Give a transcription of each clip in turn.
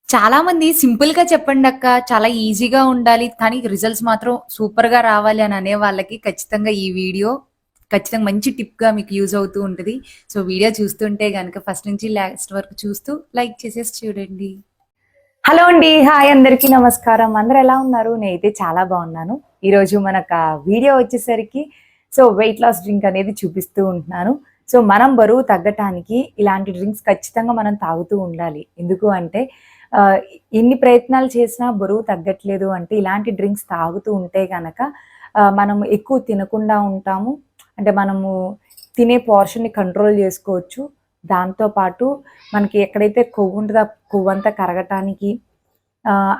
చాలా మంది సింపుల్‌గా చెప్పండక్క, చాలా ఈజీగా ఉండాలి. కానీ రిజల్ట్స్ మాత్రం సూపర్‌గా రావాలి అని అనే వాళ్ళకి ఖచ్చితంగా ఈ వీడియో ఖచ్చితంగా మంచి టిప్‌గా మీకు యూజ్ అవుతూ ఉంటది. సో, వీడియో చూస్తుంటే గనక ఫస్ట్ నుంచి లాస్ట్ వరకు చూస్తూ లైక్ చేసేసి చూడండి. హలో అండి. హాయ్ అందరికీ నమస్కారం. అందరూ ఎలా ఉన్నారు? నేనైతే చాలా బాగున్నాను. ఈరోజు మనకా వీడియో వచ్చేసరికి వెయిట్ లాస్ డ్రింక్ అనేది చూపిస్తూ ఉంటున్నాను. మనం బరువు తగ్గటానికి ఇలాంటి డ్రింక్స్ ఖచ్చితంగా మనం తాగుతూ ఉండాలి. ఎందుకు అంటే ఆహ్, ఎన్ని ప్రయత్నాలు చేసినా బరువు తగ్గట్లేదు అంటే ఇలాంటి డ్రింక్స్ తాగుతూ ఉంటే గనక మనం ఎక్కువ తినకుండా ఉంటాము. అంటే మనము తినే పోర్షన్‌ని కంట్రోల్ జేసుకోవచ్చు. దాంతో పాటు మనకి ఎక్కడైతే కొవ్వుంటదో ఆ కొవ్వంతా కరగటానికి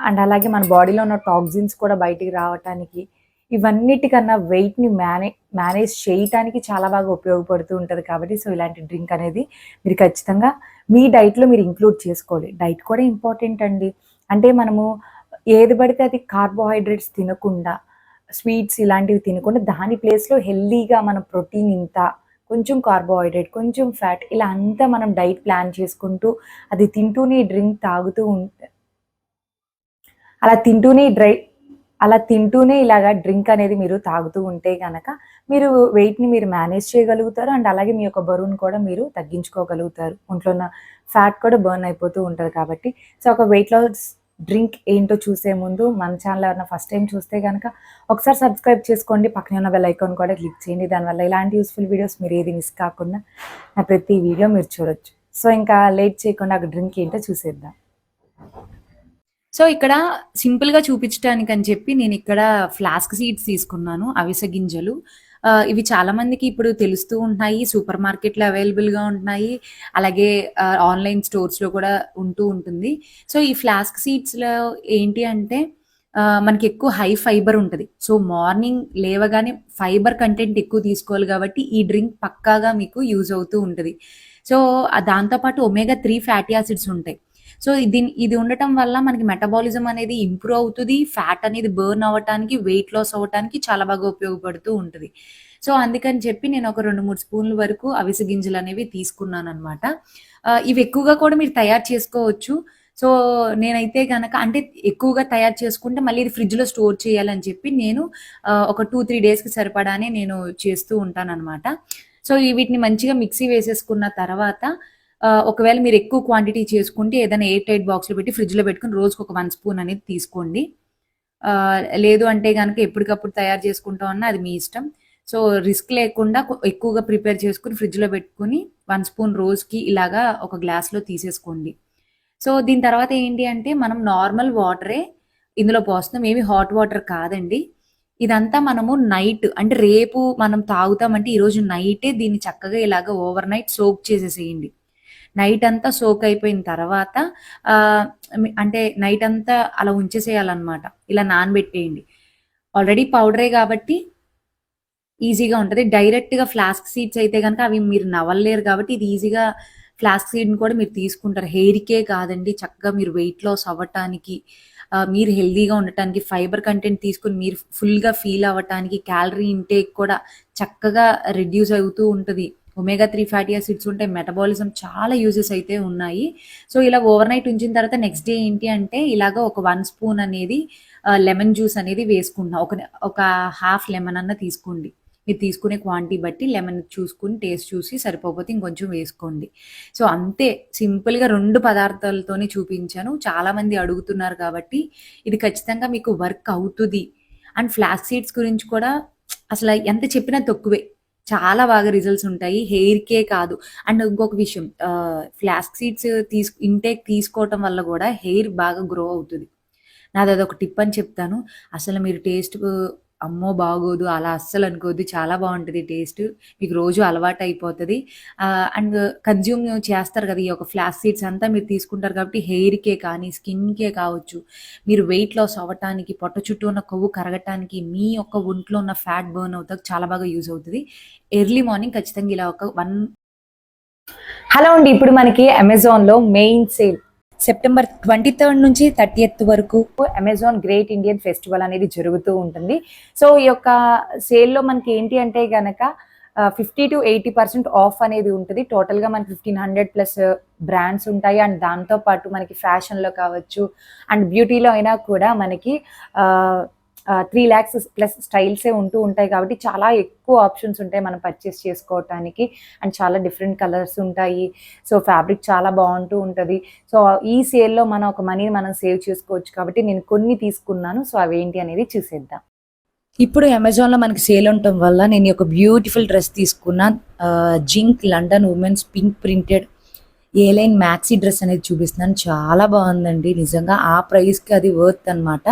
అండ్ అలాగే మన బాడీలో ఉన్న టాక్సిన్స్ కూడా బయటికి రావటానికి, ఇవన్నిటికన్నా వెయిట్‌ని మేనేజ్ చేయటానికి చాలా బాగా ఉపయోగపడుతూ ఉంటది కాబట్టి ఇలాంటి డ్రింక్ అనేది మీరు ఖచ్చితంగా మీ డైట్‌లో మీరు ఇంక్లూడ్ చేసుకోవాలి. డైట్ కూడా ఇంపార్టెంట్ అండి. అంటే మనము ఏది పడితే అది కార్బోహైడ్రేట్స్ తినకుండా, స్వీట్స్ ఇలాంటివి తినకుండా దాని ప్లేస్‌లో హెల్తీగా మనం ప్రోటీన్ ఇంత, కొంచెం కార్బోహైడ్రేట్, కొంచెం ఫ్యాట్ ఇలా అంతా మనం డైట్ ప్లాన్ చేసుకుంటూ, అది తింటూనే డ్రింక్ తాగుతూ అలా తింటూనే డ్రై అలా తింటూనే ఇలాగా డ్రింక్ అనేది మీరు తాగుతూ ఉంటే గనక, మీరు వెయిట్‌ని మీరు మేనేజ్ చేయగలుగుతారు. అండ్ అలాగే మీ యొక్క బరువును కూడా మీరు తగ్గించుకోగలుగుతారు. ఒంట్లో ఉన్న ఫ్యాట్ కూడా బర్న్ అయిపోతూ ఉంటది కాబట్టి. ఒక వెయిట్ లాస్ డ్రింక్ ఏంటో చూసే ముందు మన ఛానల్ ఎవరైనా ఫస్ట్ టైమ్ చూస్తే గనక ఒకసారి సబ్స్క్రైబ్ చేసుకోండి. పక్కనే ఉన్న బెల్ ఐకాన్ కూడా క్లిక్ చేయండి. దానివల్ల ఇలాంటి యూజ్‌ఫుల్ వీడియోస్ మీరు ఏది మిస్ కాకుండా నా ప్రతి వీడియో మీరు చూడొచ్చు. ఇంకా లేట్ చేయకుండా ఆ డ్రింక్ ఏంటో చూసేద్దాం. ఇక్కడ సింపుల్‌గా చూపించటానికని చెప్పి నేనిక్కడ ఫ్లాస్క్ సీడ్స్ తీసుకున్నాను. అవిసె గింజలు. ఇవి చాలా మందికి ఇప్పుడు తెలుస్తూ ఉంటున్నాయి. సూపర్ మార్కెట్‌లో అవైలబుల్‌గా ఉంటున్నాయి. అలాగే ఆన్‌లైన్ స్టోర్స్‌లో కూడా ఉంటూ ఉంటుంది. ఈ ఫ్లాస్క్ సీడ్స్‌లో ఏంటి అంటే మనకి ఎక్కువ హై ఫైబర్ ఉంటది. మార్నింగ్ లేవగానే ఫైబర్ కంటెంట్ ఎక్కువ తీసుకోవాలి కాబట్టి ఈ డ్రింక్ పక్కాగా మీకు యూజ్ అవుతూ ఉంటది. దాంతో పాటు ఒమేగా 3 ఫ్యాటీ యాసిడ్స్ ఉంటాయి. ఇది ఉండటం వల్ల మనకి మెటబాలిజం అనేది ఇంప్రూవ్ అవుతది. ఫ్యాట్ అనేది బర్న్ అవ్వటానికి, వెయిట్ లాస్ అవ్వటానికి చాలా బాగా ఉపయోగపడుతూ ఉంటది. అందుకని చెప్పి నేను ఒక 2, 3 స్పూన్ల వరకు అవిసె గింజలనేవి తీసుకున్నాననమాట. ఇవి ఎక్కువగా కూడా మీరు తయారు చేసుకోవచ్చు. సో, నేనైతే గనక అంటే ఎక్కువగా తయారు చేసుకుంటే మళ్ళీ ఇది ఫ్రిడ్జ్‌లో స్టోర్ చేయాలని చెప్పి నేను ఒక 2, 3 డేస్‌కి సరిపడానే నేను చేస్తూ ఉంటాననమాట. వీటిని మంచిగా మిక్సీ వేసేసుకున్న తర్వాత ఒకవేళ మీరు ఎక్కువ క్వాంటిటీ చేసుకుంటే ఏదైనా ఎయిర్ టైట్ బాక్స్‌లో పెట్టి ఫ్రిడ్జ్‌లో పెట్టుకొని రోజుకొక 1 స్పూన్ అనేది తీసుకోండి. లేదు అంటే గనక ఎప్పటికప్పుడు తయారు చేసుకుంటామన్నా అది మీ ఇష్టం. రిస్క్ లేకుండా ఎక్కువగా ప్రిపేర్ చేసుకొని ఫ్రిడ్జ్‌లో పెట్టుకొని 1 స్పూన్ రోజుకి ఇలాగా ఒక గ్లాస్‌లో తీసేసుకోండి. దీని తర్వాత ఏంటి అంటే మనం నార్మల్ వాటరే ఇందులో పోస్తున్నాం. ఏమి హాట్ వాటర్ కాదండి. ఇదంతా మనము నైట్ అంటే రేపు మనం తాగుతామంటే ఈరోజు నైటే దీన్ని చక్కగా ఇలాగ ఓవర్ నైట్ సోక్ చేసేసేయండి. నైట్ అంతా సోక్ అయిపోయిన తర్వాత ఆహ్, అంటే నైట్ అంతా అలా ఉంచేసేయాలన్నమాట. ఇలా నానబెట్టేయండి. ఆల్రెడీ పౌడరే కాబట్టి ఈజీగా ఉంటది. డైరెక్ట్‌గా ఫ్లాస్క్ సీడ్స్ అయితే గనక అవి మీరు నవలలేరు కాబట్టి ఇది ఈజీగా ఫ్లాస్క్ సీడ్‌ని కూడా మీరు తీసుకుంటారు. హెయిర్‌కే కాదండి చక్కగా మీరు వెయిట్ లాస్ అవ్వటానికి, మీరు హెల్తీగా ఉండటానికి, ఫైబర్ కంటెంట్ తీసుకొని మీరు ఫుల్‌గా ఫీల్ అవ్వటానికి, క్యాలరీ ఇంటేక్ కూడా చక్కగా రెడ్యూస్ అవుతూ ఉంటది. ఒమేగా 3 ఫ్యాటీ యాసిడ్స్ ఉంటాయి. మెటబాలిజం చాలా యూజెస్ అయితే ఉన్నాయి. ఇలా ఓవర్ నైట్ ఉంచిన తర్వాత నెక్స్ట్ డే ఏంటి అంటే ఇలాగ ఒక 1 స్పూన్ అనేది లెమన్ జ్యూస్ అనేది వేసుకుంటున్నా. ఒక హాఫ్ లెమన్ అన్నా తీసుకోండి. మీరు తీసుకునే క్వాంటిటీ బట్టి లెమన్ చూసుకొని టేస్ట్ చూసి సరిపోకపోతే ఇంకొంచెం వేసుకోండి. అంతే సింపుల్‌గా 2 పదార్థాలతోనే చూపించాను. చాలామంది అడుగుతున్నారు కాబట్టి ఇది ఖచ్చితంగా మీకు వర్క్ అవుతుది. అండ్ ఫ్లాక్స్ సీడ్స్ గురించి కూడా అసల ఎంత చెప్పినా తక్కువే. చాలా బాగా రిజల్ట్స్ ఉంటాయి. హెయిర్‌కే కాదు. అండ్ ఇంకొక విషయం ఫ్లాక్స్ సీడ్స్ ఇంటేక్ తీసుకోవటం వల్ల గూడా హెయిర్ బాగా గ్రో అవుతది. నాదదొక టిప్ అని చెప్తాను. అసలు మీరు అమ్మో! బాగోదు అలా అస్సలనుకోవద్దు. చాలా బావుంటది టేస్ట్. మీకు రోజు అలవాటయిపోతది. అండ్ కన్జ్యూమ్ చేస్తారు కదా! ఈ యొక్క ఫ్లాక్స్ సీడ్స్ అంతా మీరు తీసుకుంటారు కాబట్టి హెయిర్‌కే కానీ, స్కిన్‌కే కావచ్చు, మీరు వెయిట్ లాస్ అవ్వటానికి, పొట్ట చుట్టూ ఉన్న కొవ్వు కరగటానికి, మీ యొక్క ఒంట్లో ఉన్న ఫ్యాట్ బర్న్ అవుతాకి చాలా బాగా యూజ్ అవుతది. ఎర్లీ మార్నింగ్ ఖచ్చితంగా ఇలా ఒక 1 హలో అండి. ఇప్పుడు మనకి అమెజాన్‌లో మెయిన్ సేల్ సెప్టెంబర్ 23 నుంచి 30థ్ వరకు అమెజాన్ గ్రేట్ ఇండియన్ ఫెస్టివల్ అనేది జరుగుతూ ఉంటుంది. ఈ యొక్క సేల్‌లో మనకి ఏంటి అంటే గనక 50-80% ఆఫ్ అనేది ఉంటుంది. టోటల్‌గా మనకి 1500 ప్లస్ బ్రాండ్స్ ఉంటాయి. అండ్ దాంతో పాటు మనకి ఫ్యాషన్‌లో కావచ్చు అండ్ బ్యూటీలో అయినా కూడా మనకి 3,00,000 ప్లస్ స్టైల్సే ఉంటూ ఉంటాయి కాబట్టి చాలా ఎక్కువ ఆప్షన్స్ ఉంటాయి మనం పర్చేస్ చేసుకోవటానికి. అండ్ చాలా డిఫరెంట్ కలర్స్ ఉంటాయి. సో ఫ్యాబ్రిక్ చాలా బాగుంటూ ఉంటుంది. సో ఈ సేల్‌లో మన ఒక మనీని మనం సేవ్ చేసుకోవచ్చు కాబట్టి నేను కొన్ని తీసుకున్నాను. సో అవేంటి అనేది చూసేద్దాం. ఇప్పుడు అమెజాన్‌లో మనకి సేల్ ఉండటం వల్ల నేను ఈ యొక్క బ్యూటిఫుల్ డ్రెస్ తీసుకున్న. Zink London women's pink printed A line maxi dress అనేది చూపిస్తున్నాను. చాలా బాగుందండి నిజంగా. ఆ ప్రైస్‌కి అది వర్త్ అనమాట.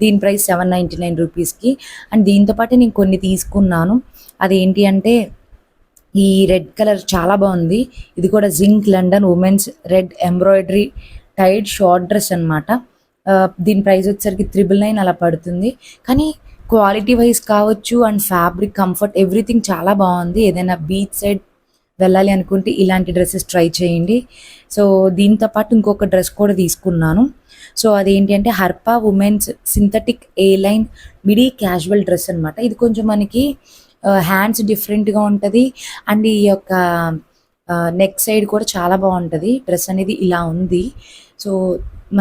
దీని ప్రైస్ 799 రూపీస్‌కి. అండ్ దీంతో పాటు నేను కొన్ని తీసుకున్నాను. అదేంటి అంటే ఈ రెడ్ కలర్ చాలా బాగుంది. ఇది కూడా Zink London women's red embroidery tied short dress అనమాట. దీని ప్రైస్ వచ్చేసరికి 999 అలా పడుతుంది. కానీ క్వాలిటీ వైజ్ కావచ్చు అండ్ ఫ్యాబ్రిక్ కంఫర్ట్ ఎవ్రీథింగ్ చాలా బాగుంది. ఏదైనా బీచ్ సైడ్ వెళ్ళాలి అనుకుంటే ఇలాంటి డ్రెస్సెస్ ట్రై చేయండి. సో దీంతో పాటు ఇంకొక డ్రెస్ కూడా తీసుకున్నాను. సో అదేంటి అంటే హర్పా ఉమెన్స్ సింథటిక్ ఏ లైన్ మిడీ క్యాజువల్ డ్రెస్ అనమాట. ఇది కొంచెం మనకి హ్యాండ్స్ డిఫరెంట్గా ఉంటుంది. అండ్ ఈ యొక్క నెక్ సైడ్ కూడా చాలా బాగుంటుంది. డ్రెస్ అనేది ఇలా ఉంది. సో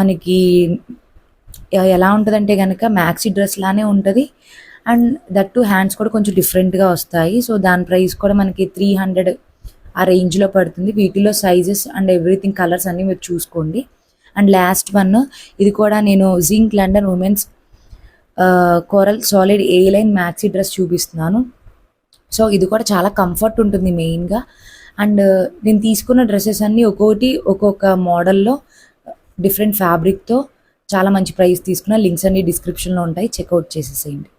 మనకి ఎలా ఉంటుందంటే కనుక మ్యాక్సీ డ్రెస్ లానే ఉంటుంది. అండ్ దట్ టు హ్యాండ్స్ కూడా కొంచెం డిఫరెంట్గా వస్తాయి. సో దాని ప్రైస్ కూడా మనకి 300 ఆ రేంజ్లో పడుతుంది. వీటిలో సైజెస్ అండ్ ఎవ్రీథింగ్ కలర్స్ అన్నీ మీరు చూసుకోండి. అండ్ లాస్ట్ వన్ ఇది కూడా నేను Zink London women's coral solid A line maxi dress చూపిస్తున్నాను. సో ఇది కూడా చాలా కంఫర్ట్ ఉంటుంది మెయిన్గా. అండ్ నేను తీసుకున్న డ్రెస్సెస్ అన్నీ ఒక్కొక్కటి ఒక్కొక్క మోడల్లో డిఫరెంట్ ఫ్యాబ్రిక్తో చాలా మంచి ప్రైస్ తీసుకున్న. లింక్స్ అన్ని డిస్క్రిప్షన్లో ఉంటాయి, చెక్అవుట్ చేసేసేయండి.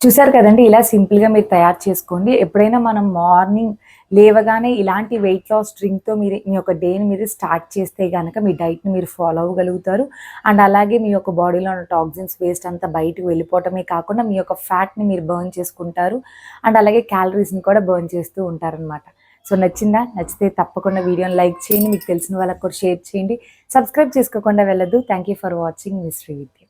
చూసారు కదండి, ఇలా సింపుల్గా మీరు తయారు చేసుకోండి. ఎప్పుడైనా మనం మార్నింగ్ లేవగానే ఇలాంటి వెయిట్ లాస్ డ్రింక్తో మీరు మీ యొక్క డేని మీరు స్టార్ట్ చేస్తే కనుక మీ డైట్ని మీరు ఫాలో అవ్వగలుగుతారు. అండ్ అలాగే మీ యొక్క బాడీలో ఉన్న టాక్సిన్స్ వేస్ట్ అంతా బయటకు వెళ్ళిపోవటమే కాకుండా మీ యొక్క ఫ్యాట్ని మీరు బర్న్ చేసుకుంటారు. అండ్ అలాగే క్యాలరీస్ని కూడా బర్న్ చేస్తూ ఉంటారనమాట. సో నచ్చిందా? నచ్చితే తప్పకుండా వీడియోని లైక్ చేయండి. మీకు తెలిసిన వాళ్ళకి కూడా షేర్ చేయండి. సబ్స్క్రైబ్ చేసుకోకుండా వెళ్ళొద్దు. Thank you for watching. Me Srividya.